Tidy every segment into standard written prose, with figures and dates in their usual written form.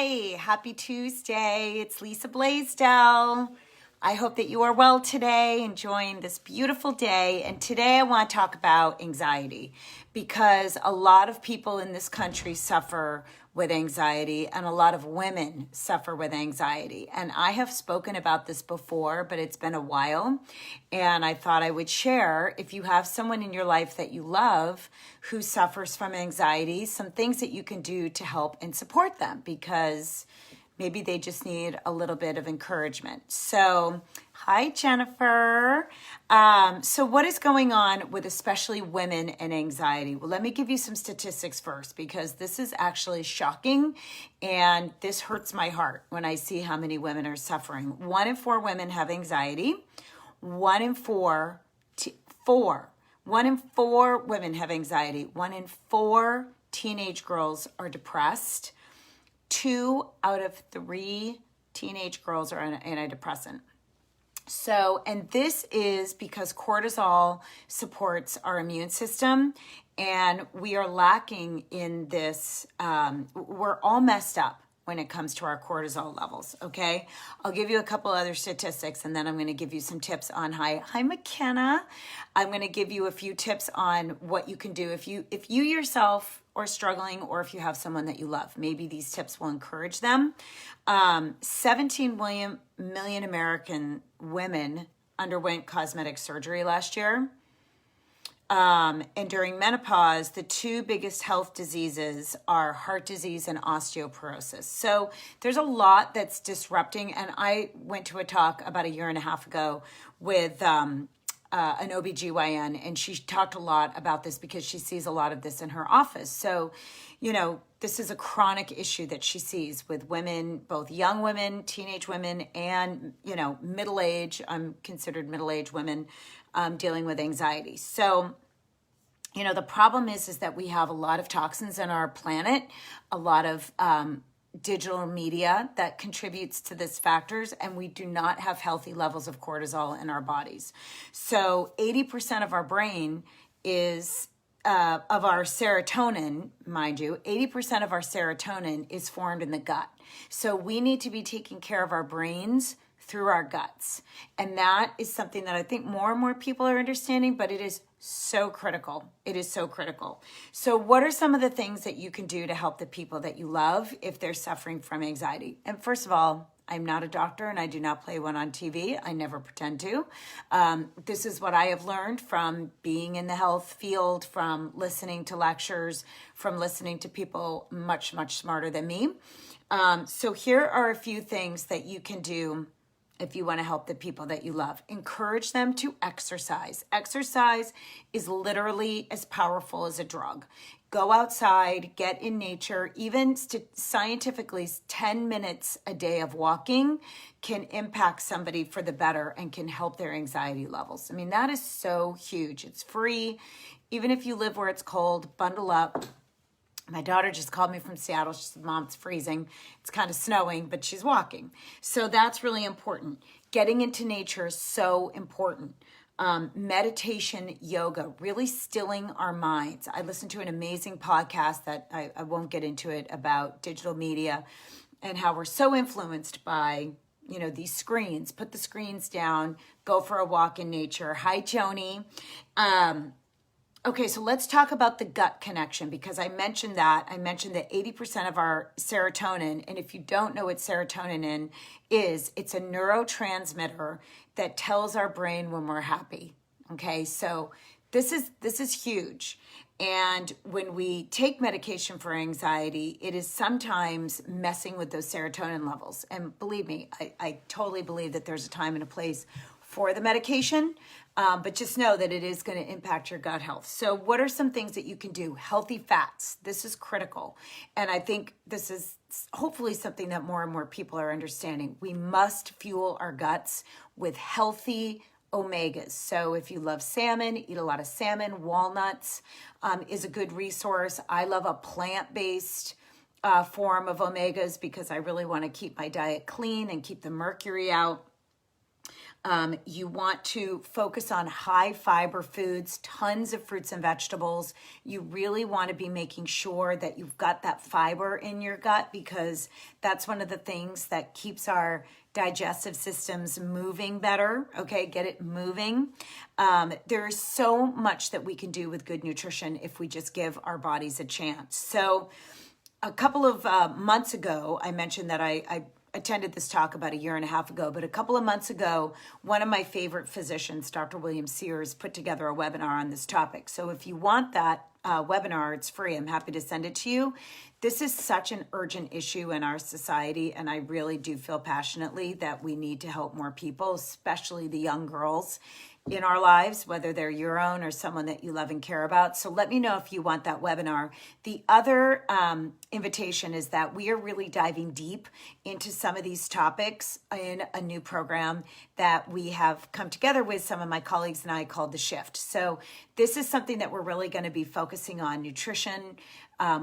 Hi, happy Tuesday. It's Lisa Blaisdell. I hope that you are well today, enjoying this beautiful day. And today I want to talk about anxiety because a lot of people in this country suffer with anxiety and a lot of women suffer with anxiety. And I have spoken about this before, but it's been a while. And I thought I would share, if you have someone in your life that you love who suffers from anxiety, some things that you can do to help and support them because maybe they just need a little bit of encouragement. So, hi, Jennifer. So what is going on with especially women and anxiety? Well, let me give you some statistics first because this is actually shocking and this hurts my heart when I see how many women are suffering. 1 in 4 women have anxiety. 1 in 4 women have anxiety. 1 in 4 teenage girls are depressed. 2 out of 3 teenage girls are on antidepressant. So, and this is because cortisol supports our immune system and we are lacking in this. We're all messed up when it comes to our cortisol levels, okay? I'll give you a couple other statistics and then I'm gonna give you some tips on, hi McKenna. I'm gonna give you a few tips on what you can do if you yourself are struggling or if you have someone that you love. Maybe these tips will encourage them. 17 million American women underwent cosmetic surgery last year. And during menopause, the 2 biggest health diseases are heart disease and osteoporosis. So there's a lot that's disrupting. And I went to a talk about 1.5 years ago with an OBGYN, and she talked a lot about this because she sees a lot of this in her office. So, you know, this is a chronic issue that she sees with women, both young women, teenage women, and, you know, middle-aged, considered middle-aged women dealing with anxiety. So, you know, the problem is that we have a lot of toxins in our planet, a lot of digital media that contributes to these factors, and we do not have healthy levels of cortisol in our bodies. So 80% of our brain is, of our serotonin, mind you, 80% of our serotonin is formed in the gut. So we need to be taking care of our brains through our guts. And that is something that I think more and more people are understanding, but it is so critical. It is so critical. So what are some of the things that you can do to help the people that you love if they're suffering from anxiety? And first of all, I'm not a doctor and I do not play one on TV. I never pretend to. This is what I have learned from being in the health field, from listening to lectures, from listening to people much, much smarter than me. So here are a few things that you can do if you want to help the people that you love. Encourage them to exercise. Exercise is literally as powerful as a drug. Go outside, get in nature. Even scientifically, 10 minutes a day of walking can impact somebody for the better and can help their anxiety levels. I mean, that is so huge. It's free. Even if you live where it's cold, bundle up. My daughter just called me from Seattle. She said, Mom, it's freezing. It's kind of snowing, but she's walking. So that's really important. Getting into nature is so important. Meditation, yoga, really stilling our minds. I listened to an amazing podcast that I won't get into it about digital media and how we're so influenced by, you know, these screens. Put the screens down, go for a walk in nature. Hi, Joni. Okay, so let's talk about the gut connection because I mentioned that 80% of our serotonin, and if you don't know what serotonin is, it's a neurotransmitter that tells our brain when we're happy. Okay, so this is huge. And when we take medication for anxiety, it is sometimes messing with those serotonin levels. And believe me, I totally believe that there's a time and a place for the medication, but just know that it is going to impact your gut health. So what are some things that you can do? Healthy fats. This is critical. And I think this is hopefully something that more and more people are understanding. We must fuel our guts with healthy omegas. So if you love salmon, eat a lot of salmon. Walnuts is a good resource. I love a plant-based form of omegas because I really want to keep my diet clean and keep the mercury out. You want to focus on high fiber foods, tons of fruits and vegetables. You really want to be making sure that you've got that fiber in your gut, because that's one of the things that keeps our digestive systems moving better. Okay, get it moving. There's so much that we can do with good nutrition if we just give our bodies a chance. So a couple of months ago, I mentioned that I attended this talk about a year and a half ago, but a couple of months ago, one of my favorite physicians, Dr. William Sears, put together a webinar on this topic. So if you want that webinar, it's free. I'm happy to send it to you. This is such an urgent issue in our society, and I really do feel passionately that we need to help more people, especially the young girls in our lives, whether they're your own or someone that you love and care about. So let me know if you want that webinar. The other invitation is that we are really diving deep into some of these topics in a new program that we have come together with some of my colleagues and I called The Shift. So this is something that we're really going to be focusing on: nutrition,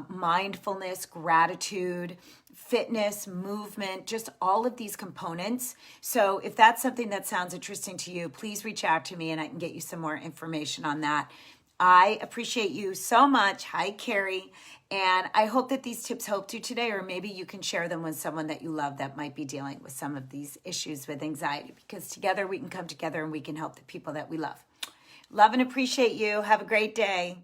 mindfulness, gratitude, fitness, movement, just all of these components. So if that's something that sounds interesting to you, please reach out to me and I can get you some more information on that. I appreciate you so much. Hi, Carrie. And I hope that these tips helped you today, or maybe you can share them with someone that you love that might be dealing with some of these issues with anxiety, because together we can come together and we can help the people that we love. Love and appreciate you. Have a great day.